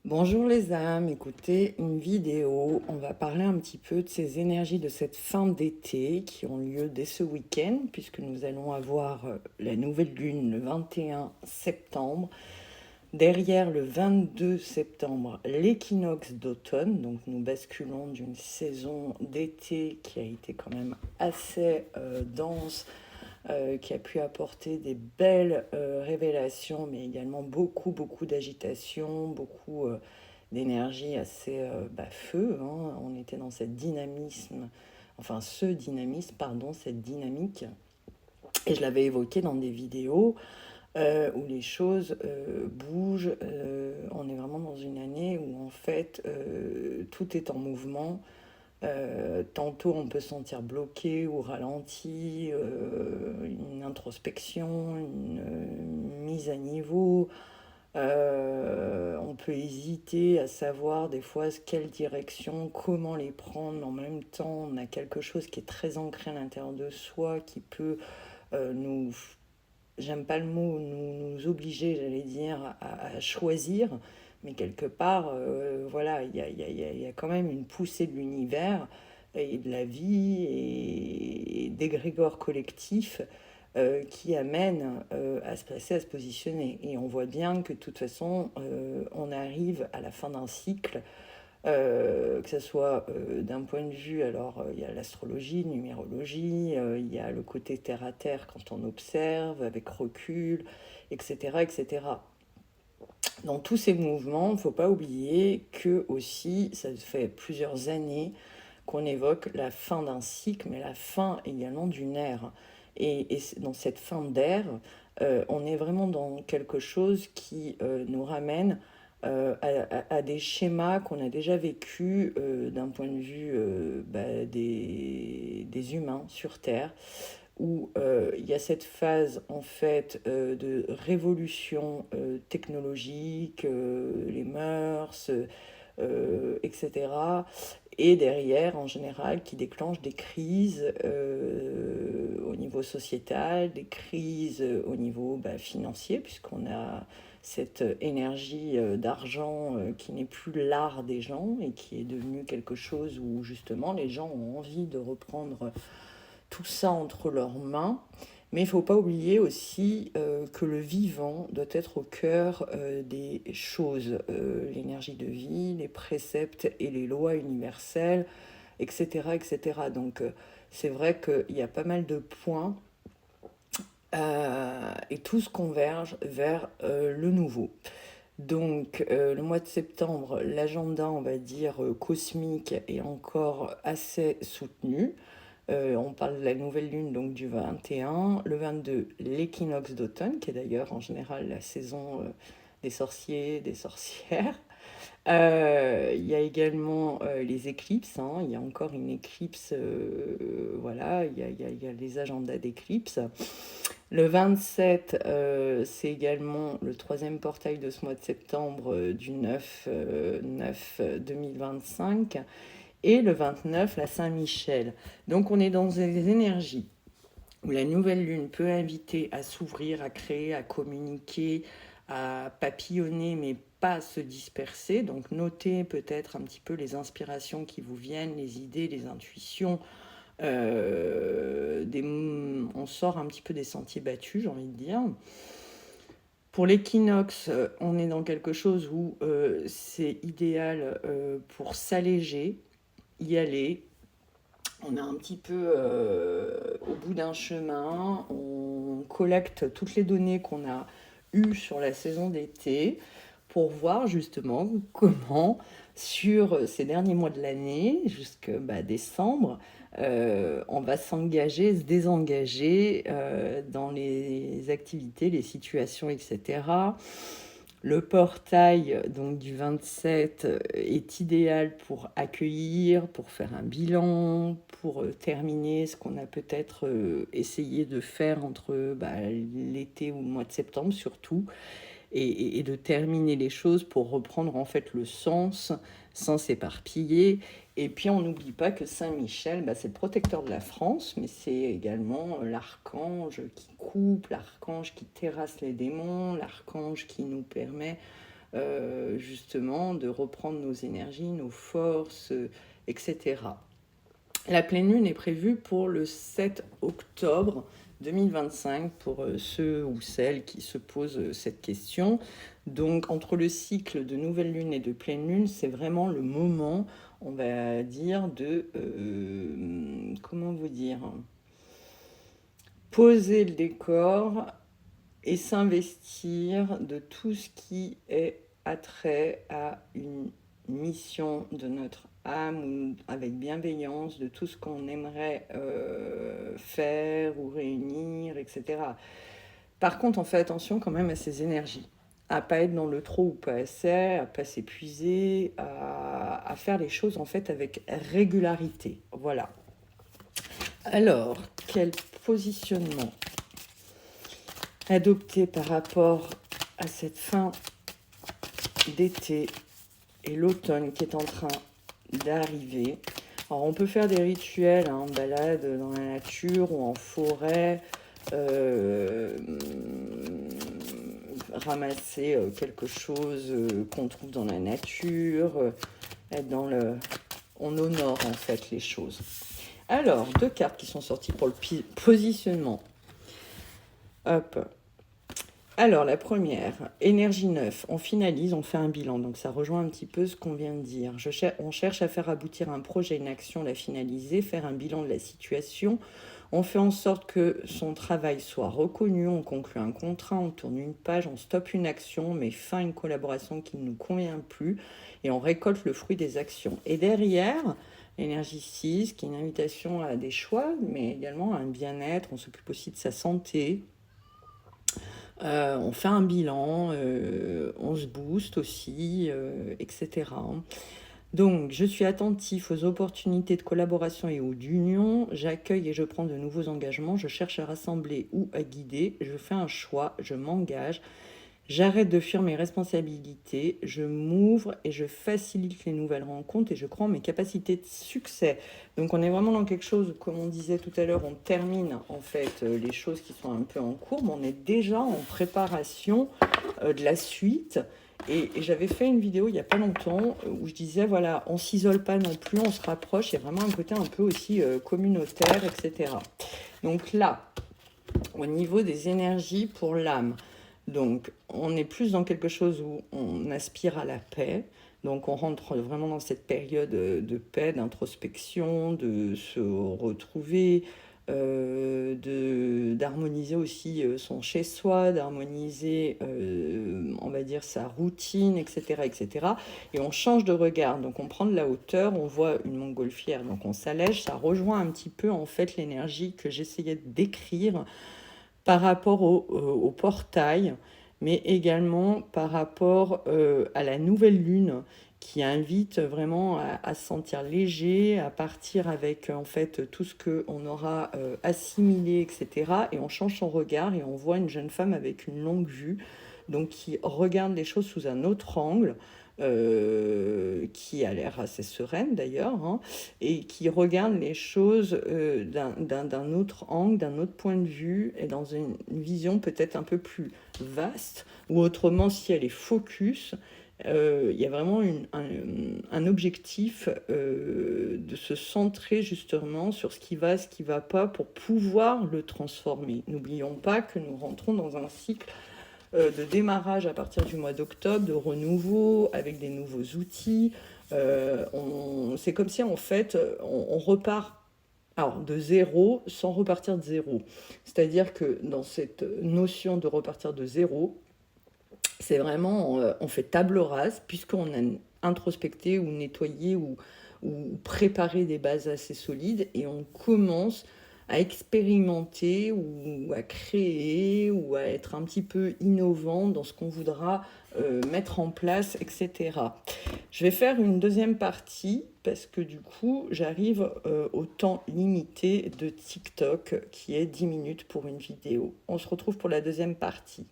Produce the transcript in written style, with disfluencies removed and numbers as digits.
Bonjour les âmes, écoutez une vidéo, on va parler un petit peu de ces énergies de cette fin d'été qui ont lieu dès ce week-end puisque nous allons avoir la nouvelle lune le 21 septembre, derrière le 22 septembre l'équinoxe d'automne, donc nous basculons d'une saison d'été qui a été quand même assez dense, qui a pu apporter des belles révélations, mais également beaucoup d'agitation, beaucoup d'énergie assez feu. Hein. On était dans cette dynamisme, enfin ce dynamisme, pardon, cette dynamique. Et je l'avais évoqué dans des vidéos où les choses bougent. On est vraiment dans une année où en fait tout est en mouvement. Tantôt on peut se sentir bloqué ou ralenti, une introspection, une mise à niveau. On peut hésiter à savoir des fois quelle direction, comment les prendre. En même temps, on a quelque chose qui est très ancré à l'intérieur de soi, qui peut nous, j'aime pas le mot, nous obliger, j'allais dire, à choisir. Mais quelque part, voilà, il y a quand même une poussée de l'univers et de la vie et d'égrégores collectifs qui amènent à se placer, à se positionner. Et on voit bien que de toute façon, on arrive à la fin d'un cycle, que ce soit d'un point de vue, alors il y a l'astrologie, numérologie, il y a le côté terre à terre quand on observe avec recul, etc. etc. Dans tous ces mouvements, il ne faut pas oublier que aussi, ça fait plusieurs années qu'on évoque la fin d'un cycle, mais la fin également d'une ère. Et dans cette fin d'ère, on est vraiment dans quelque chose qui nous ramène à des schémas qu'on a déjà vécus d'un point de vue des humains sur Terre, où il y a cette phase en fait de révolution technologique, les mœurs, etc. Et derrière, en général, qui déclenche des crises au niveau sociétal, des crises au niveau financier, puisqu'on a cette énergie d'argent qui n'est plus l'art des gens et qui est devenu quelque chose où justement les gens ont envie de reprendre tout ça entre leurs mains. Mais il ne faut pas oublier aussi que le vivant doit être au cœur des choses, l'énergie de vie, les préceptes et les lois universelles, etc. etc. Donc c'est vrai qu'il y a pas mal de points et tous convergent vers le nouveau. Donc le mois de septembre, l'agenda, on va dire, cosmique est encore assez soutenu. On parle de la nouvelle lune donc du 21, le 22, l'équinoxe d'automne, qui est d'ailleurs en général la saison des sorciers, des sorcières. Il y a également les éclipses, hein. Il y a encore une éclipse, voilà, il y a les agendas d'éclipses. Le 27, c'est également le troisième portail de ce mois de septembre du 9 2025. Et le 29, la Saint-Michel. Donc on est dans des énergies où la nouvelle lune peut inviter à s'ouvrir, à créer, à communiquer, à papillonner, mais pas à se disperser. Donc notez peut-être un petit peu les inspirations qui vous viennent, les idées, les intuitions. On sort un petit peu des sentiers battus, j'ai envie de dire. Pour l'équinoxe, on est dans quelque chose où c'est idéal pour s'alléger, y aller. On est un petit peu au bout d'un chemin, on collecte toutes les données qu'on a eues sur la saison d'été pour voir justement comment, sur ces derniers mois de l'année, jusqu'à décembre, on va s'engager, se désengager dans les activités, les situations, etc. Le portail donc du 27 est idéal pour accueillir, pour faire un bilan, pour terminer ce qu'on a peut-être essayé de faire entre l'été ou le mois de septembre surtout, et de terminer les choses pour reprendre en fait le sens sans s'éparpiller. Et puis on n'oublie pas que Saint-Michel, c'est le protecteur de la France, mais c'est également l'archange qui coupe, l'archange qui terrasse les démons, l'archange qui nous permet justement de reprendre nos énergies, nos forces, etc. La pleine lune est prévue pour le 7 octobre 2025 pour ceux ou celles qui se posent cette question. Donc entre le cycle de nouvelle lune et de pleine lune, c'est vraiment le moment, on va dire, de... comment vous dire, poser le décor et s'investir de tout ce qui est attrait à une mission de notre âme ou avec bienveillance, de tout ce qu'on aimerait faire ou réunir, etc. Par contre, on fait attention quand même à ces énergies, à pas être dans le trop ou pas assez, à pas s'épuiser, à faire les choses en fait avec régularité. Voilà. Alors, quel positionnement adopter par rapport à cette fin d'été et l'automne qui est en train d'arriver? Alors on peut faire des rituels, en balade dans la nature ou en forêt, ramasser quelque chose qu'on trouve dans la nature, être dans le... On honore en fait les choses. Alors, 2 cartes qui sont sorties pour le positionnement. Hop. Alors, la première, énergie 9, on finalise, on fait un bilan. Donc, ça rejoint un petit peu ce qu'on vient de dire. On cherche à faire aboutir un projet, une action, la finaliser, faire un bilan de la situation. On fait en sorte que son travail soit reconnu, on conclut un contrat, on tourne une page, on stoppe une action, on met fin à une collaboration qui ne nous convient plus et on récolte le fruit des actions. Et derrière, énergie 6, qui est une invitation à des choix, mais également à un bien-être, on s'occupe aussi de sa santé. On fait un bilan, on se booste aussi, etc. Donc, je suis attentif aux opportunités de collaboration et ou d'union. J'accueille et je prends de nouveaux engagements. Je cherche à rassembler ou à guider. Je fais un choix, je m'engage. J'arrête de fuir mes responsabilités. Je m'ouvre et je facilite les nouvelles rencontres et je crois en mes capacités de succès. Donc, on est vraiment dans quelque chose, comme on disait tout à l'heure, on termine en fait les choses qui sont un peu en cours, mais on est déjà en préparation de la suite. Et j'avais fait une vidéo il n'y a pas longtemps où je disais, voilà, on ne s'isole pas non plus, on se rapproche. Il y a vraiment un côté un peu aussi communautaire, etc. Donc là, au niveau des énergies pour l'âme, donc on est plus dans quelque chose où on aspire à la paix. Donc on rentre vraiment dans cette période de paix, d'introspection, de se retrouver, d'harmoniser aussi son chez-soi, d'harmoniser, on va dire, sa routine, etc., etc. Et on change de regard, donc on prend de la hauteur, on voit une montgolfière, donc on s'allège, ça rejoint un petit peu en fait l'énergie que j'essayais de décrire par rapport au portail, mais également par rapport à la nouvelle lune qui invite vraiment à se sentir léger, à partir avec en fait tout ce qu'on aura assimilé, etc. Et on change son regard et on voit une jeune femme avec une longue vue, donc qui regarde les choses sous un autre angle, qui a l'air assez sereine d'ailleurs, hein, et qui regarde les choses d'un autre angle, d'un autre point de vue, et dans une vision peut-être un peu plus vaste, ou autrement si elle est focus, il y a vraiment un objectif de se centrer justement sur ce qui va pas, pour pouvoir le transformer. N'oublions pas que nous rentrons dans un cycle de démarrage à partir du mois d'octobre, de renouveau, avec des nouveaux outils. C'est comme si en fait on repart alors, de zéro sans repartir de zéro. C'est-à-dire que dans cette notion de repartir de zéro, c'est vraiment, on fait table rase, puisqu'on a introspecté ou nettoyé ou préparé des bases assez solides, et on commence à expérimenter ou à créer ou à être un petit peu innovant dans ce qu'on voudra mettre en place, etc. Je vais faire une deuxième partie parce que du coup, j'arrive au temps limité de TikTok qui est 10 minutes pour une vidéo. On se retrouve pour la deuxième partie.